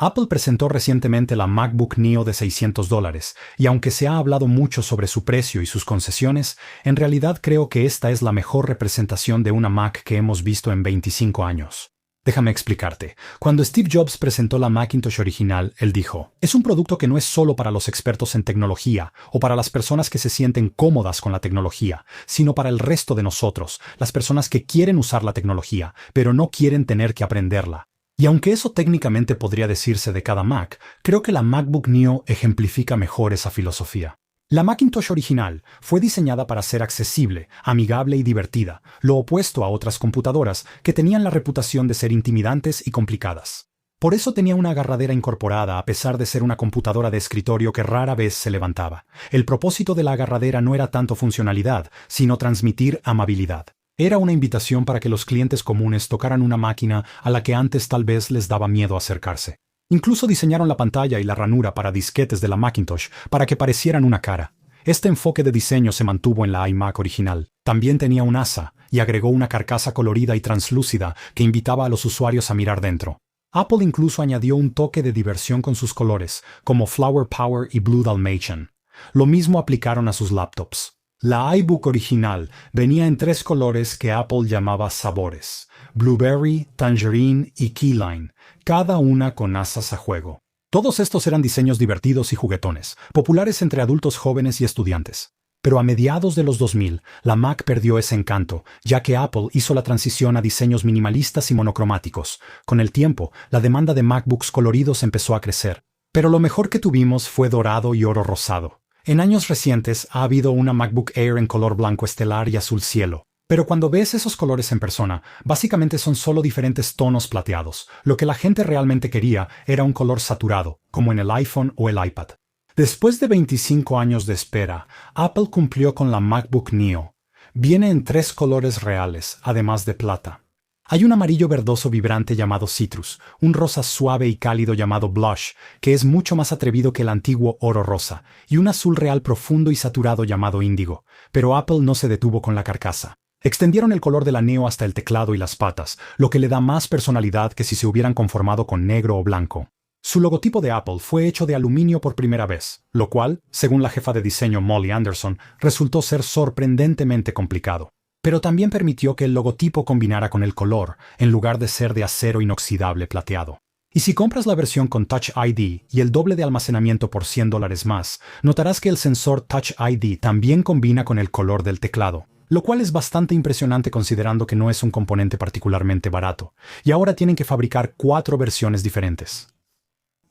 Apple presentó recientemente la MacBook Neo de $600, y aunque se ha hablado mucho sobre su precio y sus concesiones, en realidad creo que esta es la mejor representación de una Mac que hemos visto en 25 años. Déjame explicarte. Cuando Steve Jobs presentó la Macintosh original, él dijo, es un producto que no es solo para los expertos en tecnología o para las personas que se sienten cómodas con la tecnología, sino para el resto de nosotros, las personas que quieren usar la tecnología, pero no quieren tener que aprenderla. Y aunque eso técnicamente podría decirse de cada Mac, creo que la MacBook Neo ejemplifica mejor esa filosofía. La Macintosh original fue diseñada para ser accesible, amigable y divertida, lo opuesto a otras computadoras que tenían la reputación de ser intimidantes y complicadas. Por eso tenía una agarradera incorporada a pesar de ser una computadora de escritorio que rara vez se levantaba. El propósito de la agarradera no era tanto funcionalidad, sino transmitir amabilidad. Era una invitación para que los clientes comunes tocaran una máquina a la que antes tal vez les daba miedo acercarse. Incluso diseñaron la pantalla y la ranura para disquetes de la Macintosh para que parecieran una cara. Este enfoque de diseño se mantuvo en la iMac original. También tenía un asa y agregó una carcasa colorida y translúcida que invitaba a los usuarios a mirar dentro. Apple incluso añadió un toque de diversión con sus colores, como Flower Power y Blue Dalmatian. Lo mismo aplicaron a sus laptops. La iBook original venía en 3 colores que Apple llamaba sabores: Blueberry, Tangerine y Key Lime, cada una con asas a juego. Todos estos eran diseños divertidos y juguetones, populares entre adultos jóvenes y estudiantes. Pero a mediados de los 2000, la Mac perdió ese encanto, ya que Apple hizo la transición a diseños minimalistas y monocromáticos. Con el tiempo, la demanda de MacBooks coloridos empezó a crecer. Pero lo mejor que tuvimos fue dorado y oro rosado. En años recientes ha habido una MacBook Air en color blanco estelar y azul cielo. Pero cuando ves esos colores en persona, básicamente son solo diferentes tonos plateados. Lo que la gente realmente quería era un color saturado, como en el iPhone o el iPad. Después de 25 años de espera, Apple cumplió con la MacBook Neo. Viene en 3 colores reales, además de plata. Hay un amarillo verdoso vibrante llamado Citrus, un rosa suave y cálido llamado Blush, que es mucho más atrevido que el antiguo oro rosa, y un azul real profundo y saturado llamado índigo. Pero Apple no se detuvo con la carcasa. Extendieron el color de la Neo hasta el teclado y las patas, lo que le da más personalidad que si se hubieran conformado con negro o blanco. Su logotipo de Apple fue hecho de aluminio por primera vez, lo cual, según la jefa de diseño Molly Anderson, resultó ser sorprendentemente complicado. Pero también permitió que el logotipo combinara con el color, en lugar de ser de acero inoxidable plateado. Y si compras la versión con Touch ID y el doble de almacenamiento por $100 más, notarás que el sensor Touch ID también combina con el color del teclado, lo cual es bastante impresionante considerando que no es un componente particularmente barato, y ahora tienen que fabricar 4 versiones diferentes.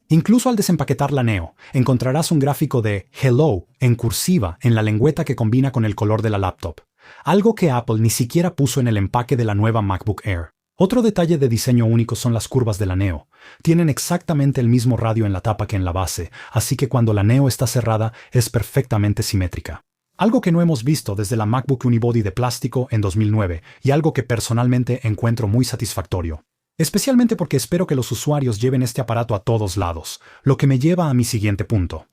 Incluso al desempaquetar la Neo, encontrarás un gráfico de Hello en cursiva en la lengüeta que combina con el color de la laptop, algo que Apple ni siquiera puso en el empaque de la nueva MacBook Air. Otro detalle de diseño único son las curvas de la Neo. Tienen exactamente el mismo radio en la tapa que en la base, así que cuando la Neo está cerrada es perfectamente simétrica. Algo que no hemos visto desde la MacBook Unibody de plástico en 2009 y algo que personalmente encuentro muy satisfactorio. Especialmente porque espero que los usuarios lleven este aparato a todos lados, lo que me lleva a mi siguiente punto.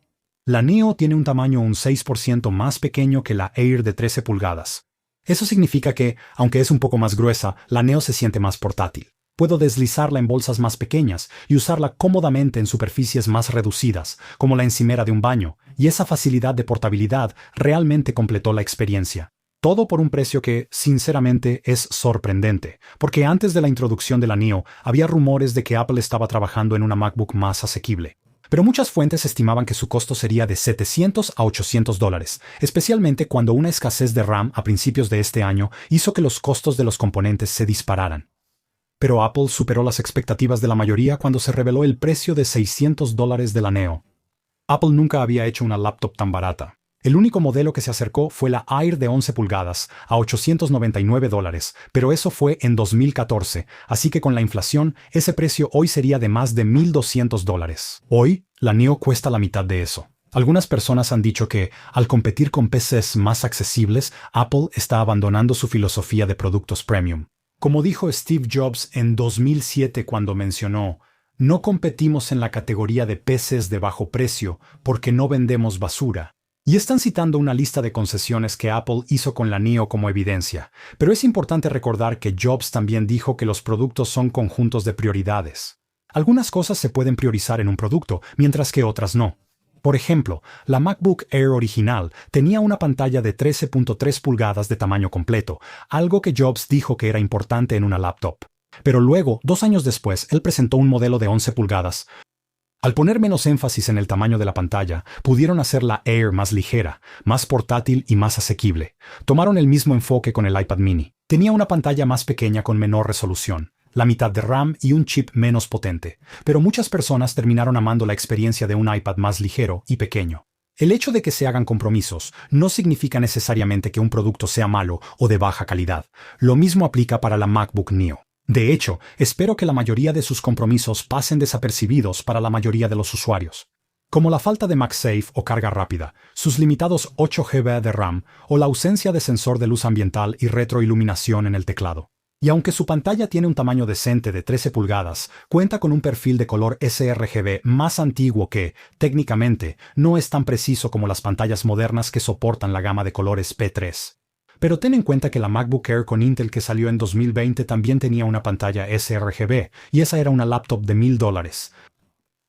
La Neo tiene un tamaño un 6% más pequeño que la Air de 13 pulgadas. Eso significa que, aunque es un poco más gruesa, la Neo se siente más portátil. Puedo deslizarla en bolsas más pequeñas y usarla cómodamente en superficies más reducidas, como la encimera de un baño, y esa facilidad de portabilidad realmente completó la experiencia. Todo por un precio que, sinceramente, es sorprendente, porque antes de la introducción de la Neo había rumores de que Apple estaba trabajando en una MacBook más asequible. Pero muchas fuentes estimaban que su costo sería de $700 a $800, especialmente cuando una escasez de RAM a principios de este año hizo que los costos de los componentes se dispararan. Pero Apple superó las expectativas de la mayoría cuando se reveló el precio de $600 de la Neo. Apple nunca había hecho una laptop tan barata. El único modelo que se acercó fue la Air de 11 pulgadas, a $899, pero eso fue en 2014, así que con la inflación, ese precio hoy sería de más de $1,200. Hoy, la Neo cuesta la mitad de eso. Algunas personas han dicho que, al competir con PCs más accesibles, Apple está abandonando su filosofía de productos premium. Como dijo Steve Jobs en 2007 cuando mencionó, no competimos en la categoría de PCs de bajo precio porque no vendemos basura. Y están citando una lista de concesiones que Apple hizo con la Neo como evidencia, pero es importante recordar que Jobs también dijo que los productos son conjuntos de prioridades. Algunas cosas se pueden priorizar en un producto, mientras que otras no. Por ejemplo, la MacBook Air original tenía una pantalla de 13.3 pulgadas de tamaño completo, algo que Jobs dijo que era importante en una laptop. Pero luego, 2 años después, él presentó un modelo de 11 pulgadas. Al poner menos énfasis en el tamaño de la pantalla, pudieron hacer la Air más ligera, más portátil y más asequible. Tomaron el mismo enfoque con el iPad mini. Tenía una pantalla más pequeña con menor resolución, la mitad de RAM y un chip menos potente, pero muchas personas terminaron amando la experiencia de un iPad más ligero y pequeño. El hecho de que se hagan compromisos no significa necesariamente que un producto sea malo o de baja calidad. Lo mismo aplica para la MacBook Neo. De hecho, espero que la mayoría de sus compromisos pasen desapercibidos para la mayoría de los usuarios, como la falta de MagSafe o carga rápida, sus limitados 8 GB de RAM o la ausencia de sensor de luz ambiental y retroiluminación en el teclado. Y aunque su pantalla tiene un tamaño decente de 13 pulgadas, cuenta con un perfil de color sRGB más antiguo que, técnicamente, no es tan preciso como las pantallas modernas que soportan la gama de colores P3. Pero ten en cuenta que la MacBook Air con Intel que salió en 2020 también tenía una pantalla sRGB, y esa era una laptop de $1,000.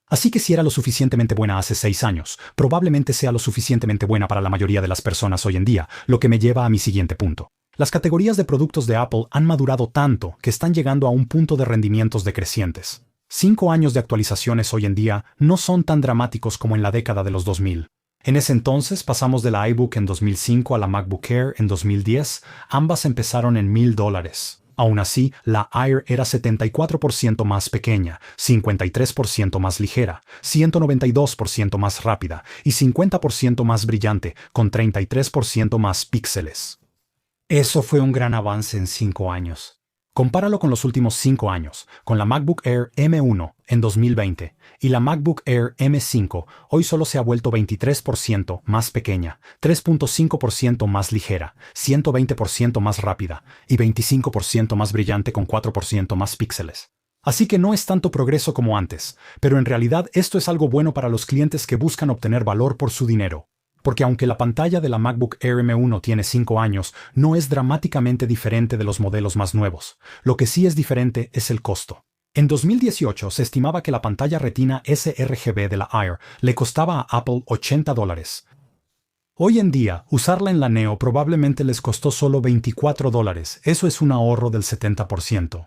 Así que si era lo suficientemente buena hace 6 años, probablemente sea lo suficientemente buena para la mayoría de las personas hoy en día, lo que me lleva a mi siguiente punto. Las categorías de productos de Apple han madurado tanto que están llegando a un punto de rendimientos decrecientes. 5 años de actualizaciones hoy en día no son tan dramáticos como en la década de los 2000. En ese entonces pasamos de la iBook en 2005 a la MacBook Air en 2010, ambas empezaron en $1,000. Aún así, la Air era 74% más pequeña, 53% más ligera, 192% más rápida y 50% más brillante, con 33% más píxeles. Eso fue un gran avance en 5 años. Compáralo con los últimos 5 años, con la MacBook Air M1 en 2020 y la MacBook Air M5 hoy solo se ha vuelto 23% más pequeña, 3.5% más ligera, 120% más rápida y 25% más brillante con 4% más píxeles. Así que no es tanto progreso como antes, pero en realidad esto es algo bueno para los clientes que buscan obtener valor por su dinero. Porque aunque la pantalla de la MacBook Air M1 tiene 5 años, no es dramáticamente diferente de los modelos más nuevos. Lo que sí es diferente es el costo. En 2018 se estimaba que la pantalla Retina sRGB de la Air le costaba a Apple $80. Hoy en día, usarla en la Neo probablemente les costó solo $24. Eso es un ahorro del 70%.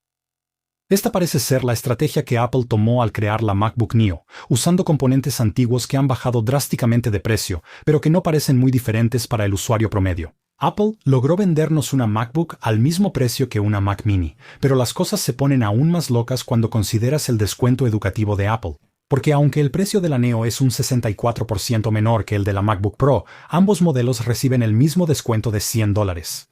Esta parece ser la estrategia que Apple tomó al crear la MacBook Neo, usando componentes antiguos que han bajado drásticamente de precio, pero que no parecen muy diferentes para el usuario promedio. Apple logró vendernos una MacBook al mismo precio que una Mac mini, pero las cosas se ponen aún más locas cuando consideras el descuento educativo de Apple. Porque aunque el precio de la Neo es un 64% menor que el de la MacBook Pro, ambos modelos reciben el mismo descuento de $100.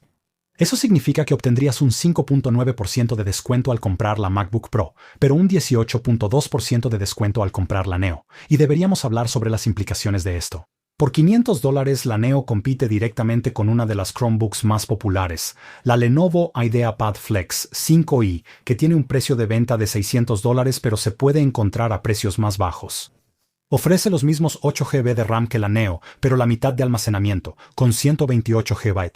Eso significa que obtendrías un 5.9% de descuento al comprar la MacBook Pro, pero un 18.2% de descuento al comprar la Neo, y deberíamos hablar sobre las implicaciones de esto. Por $500 la Neo compite directamente con una de las Chromebooks más populares, la Lenovo IdeaPad Flex 5i, que tiene un precio de venta de $600 pero se puede encontrar a precios más bajos. Ofrece los mismos 8 GB de RAM que la Neo, pero la mitad de almacenamiento, con 128 GB.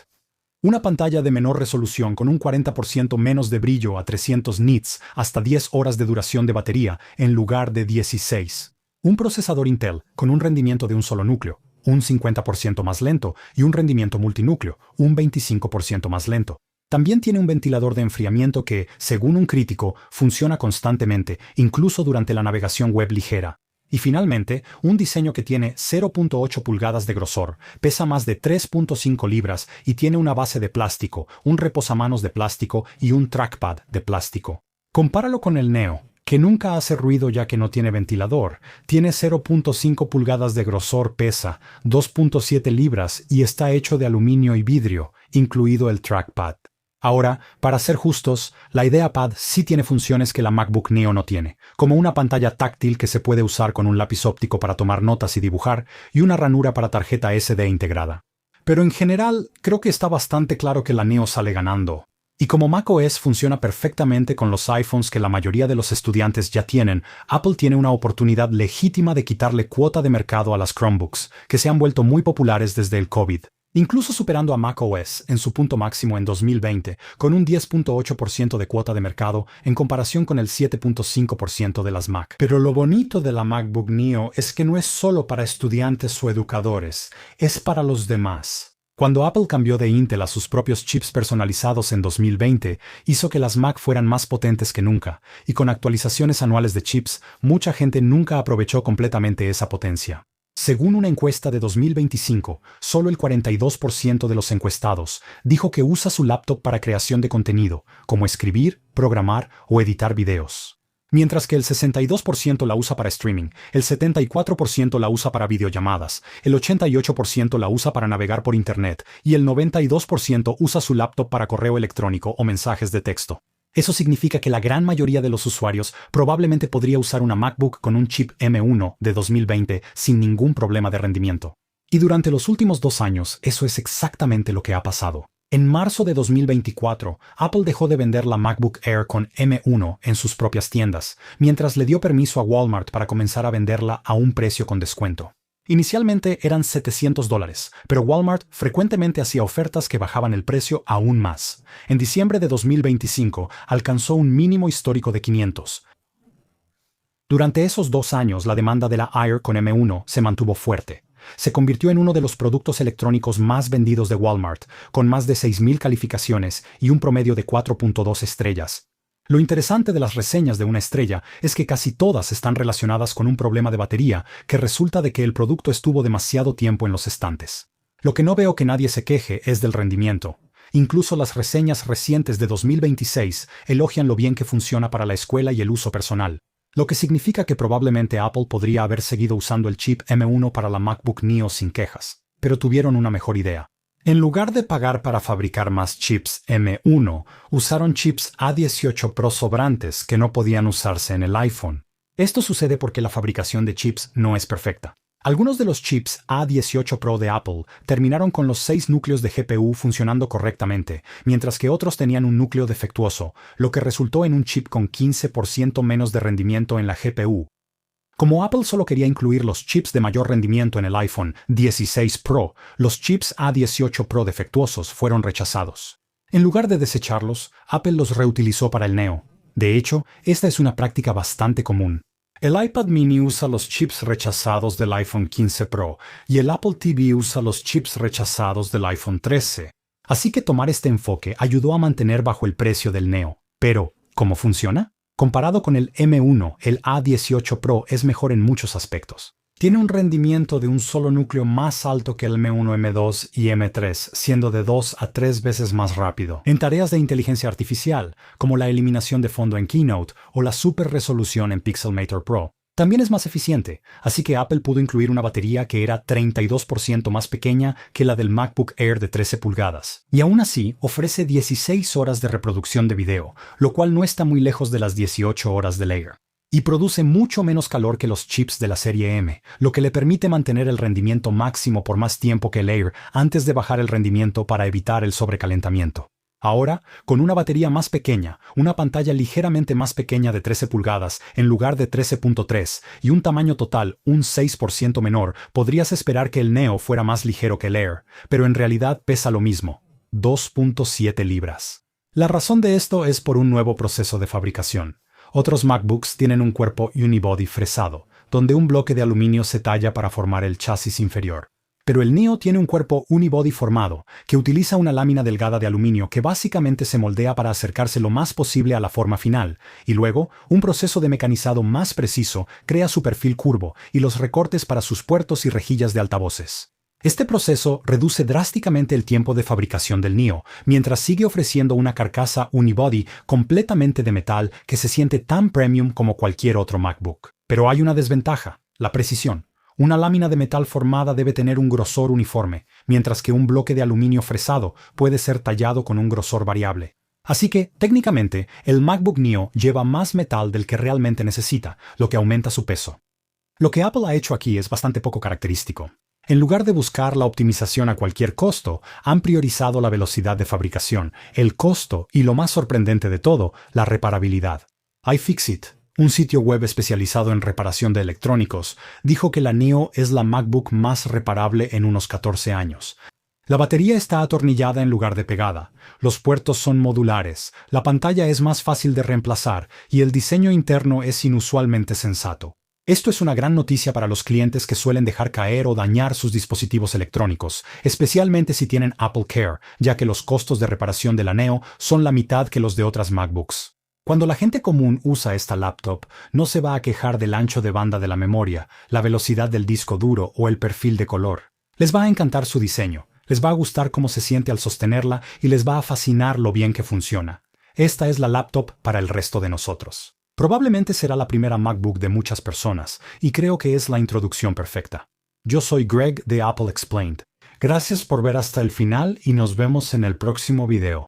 Una pantalla de menor resolución con un 40% menos de brillo a 300 nits hasta 10 horas de duración de batería en lugar de 16. Un procesador Intel con un rendimiento de un solo núcleo, un 50% más lento, y un rendimiento multinúcleo, un 25% más lento. También tiene un ventilador de enfriamiento que, según un crítico, funciona constantemente, incluso durante la navegación web ligera. Y finalmente, un diseño que tiene 0.8 pulgadas de grosor, pesa más de 3.5 libras y tiene una base de plástico, un reposamanos de plástico y un trackpad de plástico. Compáralo con el Neo, que nunca hace ruido ya que no tiene ventilador, tiene 0.5 pulgadas de grosor, pesa 2.7 libras y está hecho de aluminio y vidrio, incluido el trackpad. Ahora, para ser justos, la IdeaPad sí tiene funciones que la MacBook Neo no tiene, como una pantalla táctil que se puede usar con un lápiz óptico para tomar notas y dibujar, y una ranura para tarjeta SD integrada. Pero en general, creo que está bastante claro que la Neo sale ganando. Y como macOS funciona perfectamente con los iPhones que la mayoría de los estudiantes ya tienen, Apple tiene una oportunidad legítima de quitarle cuota de mercado a las Chromebooks, que se han vuelto muy populares desde el COVID. incluso superando a macOS en su punto máximo en 2020, con un 10.8% de cuota de mercado en comparación con el 7.5% de las Mac. Pero lo bonito de la MacBook Neo es que no es solo para estudiantes o educadores, es para los demás. Cuando Apple cambió de Intel a sus propios chips personalizados en 2020, hizo que las Mac fueran más potentes que nunca, y con actualizaciones anuales de chips, mucha gente nunca aprovechó completamente esa potencia. Según una encuesta de 2025, solo el 42% de los encuestados dijo que usa su laptop para creación de contenido, como escribir, programar o editar videos. Mientras que el 62% la usa para streaming, el 74% la usa para videollamadas, el 88% la usa para navegar por Internet y el 92% usa su laptop para correo electrónico o mensajes de texto. Eso significa que la gran mayoría de los usuarios probablemente podría usar una MacBook con un chip M1 de 2020 sin ningún problema de rendimiento. Y durante los últimos 2 años, eso es exactamente lo que ha pasado. En marzo de 2024, Apple dejó de vender la MacBook Air con M1 en sus propias tiendas, mientras le dio permiso a Walmart para comenzar a venderla a un precio con descuento. Inicialmente eran $700, pero Walmart frecuentemente hacía ofertas que bajaban el precio aún más. En diciembre de 2025 alcanzó un mínimo histórico de $500. Durante esos 2 años la demanda de la Air con M1 se mantuvo fuerte. Se convirtió en uno de los productos electrónicos más vendidos de Walmart, con más de 6,000 calificaciones y un promedio de 4.2 estrellas. Lo interesante de las reseñas de una estrella es que casi todas están relacionadas con un problema de batería que resulta de que el producto estuvo demasiado tiempo en los estantes. Lo que no veo que nadie se queje es del rendimiento. Incluso las reseñas recientes de 2026 elogian lo bien que funciona para la escuela y el uso personal, lo que significa que probablemente Apple podría haber seguido usando el chip M1 para la MacBook Neo sin quejas, pero tuvieron una mejor idea. En lugar de pagar para fabricar más chips M1, usaron chips A18 Pro sobrantes que no podían usarse en el iPhone. Esto sucede porque la fabricación de chips no es perfecta. Algunos de los chips A18 Pro de Apple terminaron con los 6 núcleos de GPU funcionando correctamente, mientras que otros tenían un núcleo defectuoso, lo que resultó en un chip con 15% menos de rendimiento en la GPU. Como Apple solo quería incluir los chips de mayor rendimiento en el iPhone 16 Pro, los chips A18 Pro defectuosos fueron rechazados. En lugar de desecharlos, Apple los reutilizó para el Neo. De hecho, esta es una práctica bastante común. El iPad mini usa los chips rechazados del iPhone 15 Pro y el Apple TV usa los chips rechazados del iPhone 13. Así que tomar este enfoque ayudó a mantener bajo el precio del Neo. Pero, ¿cómo funciona? Comparado con el M1, el A18 Pro es mejor en muchos aspectos. Tiene un rendimiento de un solo núcleo más alto que el M1, M2 y M3, siendo de 2 a 3 veces más rápido. En tareas de inteligencia artificial, como la eliminación de fondo en Keynote o la super resolución en Pixelmator Pro. También es más eficiente, así que Apple pudo incluir una batería que era 32% más pequeña que la del MacBook Air de 13 pulgadas. Y aún así, ofrece 16 horas de reproducción de video, lo cual no está muy lejos de las 18 horas del Air. Y produce mucho menos calor que los chips de la serie M, lo que le permite mantener el rendimiento máximo por más tiempo que el Air antes de bajar el rendimiento para evitar el sobrecalentamiento. Ahora, con una batería más pequeña, una pantalla ligeramente más pequeña de 13 pulgadas en lugar de 13.3 y un tamaño total un 6% menor, podrías esperar que el Neo fuera más ligero que el Air, pero en realidad pesa lo mismo, 2.7 libras. La razón de esto es por un nuevo proceso de fabricación. Otros MacBooks tienen un cuerpo unibody fresado, donde un bloque de aluminio se talla para formar el chasis inferior. Pero el Neo tiene un cuerpo unibody formado, que utiliza una lámina delgada de aluminio que básicamente se moldea para acercarse lo más posible a la forma final, y luego, un proceso de mecanizado más preciso crea su perfil curvo y los recortes para sus puertos y rejillas de altavoces. Este proceso reduce drásticamente el tiempo de fabricación del Neo, mientras sigue ofreciendo una carcasa unibody completamente de metal que se siente tan premium como cualquier otro MacBook. Pero hay una desventaja, la precisión. Una lámina de metal formada debe tener un grosor uniforme, mientras que un bloque de aluminio fresado puede ser tallado con un grosor variable. Así que, técnicamente, el MacBook Neo lleva más metal del que realmente necesita, lo que aumenta su peso. Lo que Apple ha hecho aquí es bastante poco característico. En lugar de buscar la optimización a cualquier costo, han priorizado la velocidad de fabricación, el costo y, lo más sorprendente de todo, la reparabilidad. iFixit, un sitio web especializado en reparación de electrónicos, dijo que la Neo es la MacBook más reparable en unos 14 años. La batería está atornillada en lugar de pegada, los puertos son modulares, la pantalla es más fácil de reemplazar y el diseño interno es inusualmente sensato. Esto es una gran noticia para los clientes que suelen dejar caer o dañar sus dispositivos electrónicos, especialmente si tienen Apple Care, ya que los costos de reparación de la Neo son la mitad que los de otras MacBooks. Cuando la gente común usa esta laptop, no se va a quejar del ancho de banda de la memoria, la velocidad del disco duro o el perfil de color. Les va a encantar su diseño. Les va a gustar cómo se siente al sostenerla y les va a fascinar lo bien que funciona. Esta es la laptop para el resto de nosotros. Probablemente será la primera MacBook de muchas personas, y creo que es la introducción perfecta. Yo soy Greg de Apple Explained. Gracias por ver hasta el final y nos vemos en el próximo video.